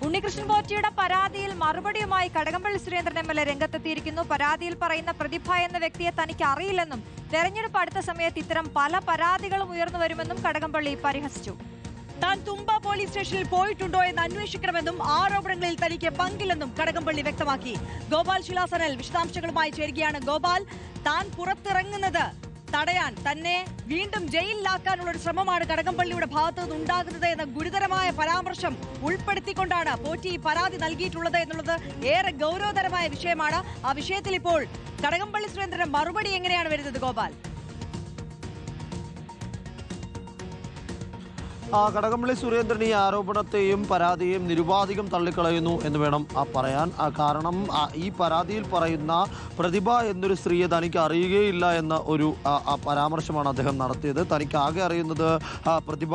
ഉണ്ണികൃഷ്ണൻ പോറ്റിയുടെ പരാതിയിൽ മറുപടിയുമായി കടകംപള്ളി സുരേന്ദ്രൻ എം.എൽ.എ രംഗത്തെത്തിയിരിക്കുന്നു. പരാതിയിൽ പറയുന്ന പ്രതിഭ എന്ന വ്യക്തിയെ തനിക്ക് അറിയില്ലെന്നും തെരഞ്ഞെടുപ്പ് അടുത്ത സമയത്ത് ഇത്തരം പല പരാതികളും ഉയർന്നു വരുമെന്നും കടകംപള്ളി പരിഹസിച്ചു. താൻ തുമ്പ പോലീസ് സ്റ്റേഷനിൽ പോയിട്ടുണ്ടോ എന്ന് അന്വേഷിക്കണമെന്നും ആരോപണങ്ങളിൽ തനിക്ക് പങ്കില്ലെന്നും കടകംപള്ളി വ്യക്തമാക്കി. ഗോപാൽ ശിലാസനൽ വിശദാംശങ്ങളുമായി ചേരുകയാണ്. ഗോപാൽ, താൻ പുറത്തിറങ്ങുന്നത് തടയാൻ, തന്നെ വീണ്ടും ജയിലിലാക്കാനുള്ള ഒരു ശ്രമമാണ് കടകംപള്ളിയുടെ ഭാഗത്തു നിന്ന് ഉണ്ടാകുന്നത് എന്ന ഗുരുതരമായ പരാമർശം ഉൾപ്പെടുത്തിക്കൊണ്ടാണ് പോറ്റി പരാതി നൽകിയിട്ടുള്ളത് എന്നുള്ളത് ഏറെ ഗൗരവതരമായ വിഷയമാണ്. ആ വിഷയത്തിൽ ഇപ്പോൾ കടകംപള്ളി സുരേന്ദ്രന്റെ മറുപടി എങ്ങനെയാണ് വരുന്നത് ഗോപാൽ? കടകംപള്ളി സുരേന്ദ്രൻ ഈ ആരോപണത്തെയും പരാതിയെയും നിരുപാധികം തള്ളിക്കളയുന്നു എന്ന് വേണം പറയാൻ. കാരണം ഈ പരാതിയിൽ പറയുന്ന പ്രതിഭ എന്നൊരു സ്ത്രീയെ തനിക്ക് അറിയുകയില്ല എന്ന ഒരു പരാമർശമാണ് അദ്ദേഹം നടത്തിയത്. തനിക്ക് ആകെ അറിയുന്നത് പ്രതിഭ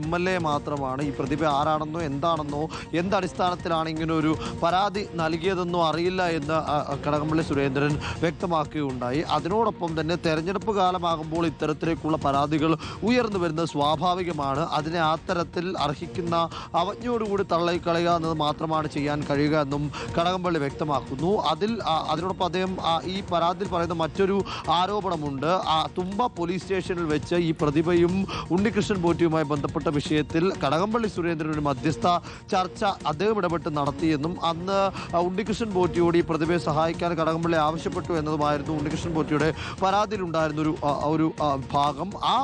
എം.എൽ.എ മാത്രമാണ്. ഈ പ്രതിഭ ആരാണെന്നോ എന്താണെന്നോ എന്തടിസ്ഥാനത്തിലാണ് ഇങ്ങനെ ഒരു പരാതി നൽകിയതെന്നോ അറിയില്ല എന്ന് കടകംപള്ളി സുരേന്ദ്രൻ വ്യക്തമാക്കുകയുണ്ടായി. അതിനോടൊപ്പം തന്നെ തെരഞ്ഞെടുപ്പ് കാലമാകുമ്പോൾ ഇത്തരത്തിലേക്കുള്ള പരാതികൾ ഉയർന്നു വരുന്നത് സ്വാഭാവികമാണ്. അതിനെ ആ തരത്തിൽ അർഹിക്കുന്ന അവജ്ഞയോടുകൂടി തള്ളിക്കളയുക എന്നത് മാത്രമാണ് ചെയ്യാൻ കഴിയുക എന്നും കടകംപള്ളി വ്യക്തമാക്കുന്നു. അതിനോടൊപ്പം അദ്ദേഹം ഈ പരാതിയിൽ പറയുന്ന മറ്റൊരു ആരോപണമുണ്ട്. തുമ്പ പോലീസ് സ്റ്റേഷനിൽ വെച്ച് ഈ പ്രതിഭയും ഉണ്ണികൃഷ്ണൻ പോറ്റിയുമായി ബന്ധപ്പെട്ട വിഷയത്തിൽ കടകംപള്ളി സുരേന്ദ്രൻ ഒരു മധ്യസ്ഥ ചർച്ച അദ്ദേഹം ഇടപെട്ട് നടത്തിയെന്നും അന്ന് ഉണ്ണികൃഷ്ണൻ പോറ്റിയോട് ഈ പ്രതിഭയെ സഹായിക്കാൻ കടകംപള്ളി ആവശ്യപ്പെട്ടു എന്നതുമായിരുന്നു ഉണ്ണികൃഷ്ണൻ പോറ്റിയുടെ പരാതിയിലുണ്ടായിരുന്ന ഒരു ഭാഗം. ആ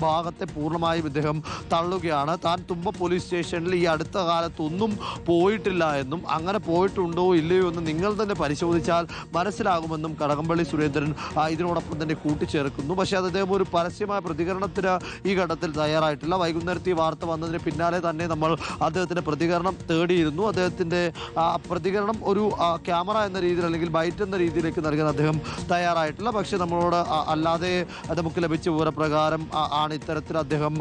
ഭാഗത്തെ പൂർണ്ണമായും ഇദ്ദേഹം തള്ളുകയാണ്. താൻ തുമ്പ പോലീസ് സ്റ്റേഷനിൽ ഈ അടുത്ത കാലത്തൊന്നും പോയിട്ടില്ല എന്നും അങ്ങനെ പോയിട്ടുണ്ടോ ഇല്ലയോ എന്ന് നിങ്ങൾ തന്നെ പരിശോധിച്ചാൽ മനസ്സിലാകുമെന്നും കടകംപള്ളി സുരേന്ദ്രൻ ഇതിനോടൊപ്പം തന്നെ കൂട്ടിച്ചേർക്കുന്നു. പക്ഷേ അത് അദ്ദേഹം ഒരു പരസ്യമായ പ്രതികരണത്തിന് ഈ ഘട്ടത്തിൽ തയ്യാറായിട്ടില്ല. വൈകുന്നേരത്തെ ഈ വാർത്ത വന്നതിന് പിന്നാലെ തന്നെ നമ്മൾ അദ്ദേഹത്തിൻ്റെ പ്രതികരണം തേടിയിരുന്നു. അദ്ദേഹത്തിൻ്റെ പ്രതികരണം ഒരു ക്യാമറ എന്ന രീതിയിൽ അല്ലെങ്കിൽ ബൈറ്റ് എന്ന രീതിയിലേക്ക് നൽകാൻ അദ്ദേഹം തയ്യാറായിട്ടില്ല. പക്ഷേ നമ്മളോട് അല്ലാതെ നമുക്ക് ലഭിച്ച വിവരപ്രകാരം ആണ് ഇത്തരത്തിൽ അദ്ദേഹം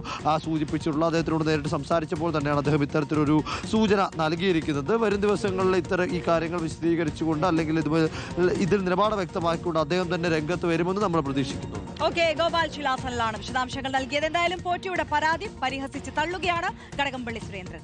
സൂചിപ്പിച്ചിട്ടുള്ളത്. അദ്ദേഹത്തിനോട് നേരിട്ട് സംസാരിച്ചപ്പോൾ തന്നെയാണ് അദ്ദേഹം ഇത്തരത്തിലൊരു സൂചന നൽകിയിരിക്കുന്നത്. വരും ദിവസങ്ങളിൽ ഈ കാര്യങ്ങൾ വിശദീകരിച്ചുകൊണ്ട് അല്ലെങ്കിൽ ഇതിൽ നിലപാട് വ്യക്തമാക്കിക്കൊണ്ട് അദ്ദേഹം തന്നെ രംഗത്ത് വരുമെന്ന് നമ്മൾ പ്രതീക്ഷിക്കുന്നു. ഓക്കെ, ഗോപാൽ ശിലാസനിലാണ് വിശദാംശങ്ങൾ നൽകിയത്. എന്തായാലും പോറ്റിയുടെ പരാതി പരിഹസിച്ച് തള്ളുകയാണ് കടകംപള്ളി സുരേന്ദ്രൻ.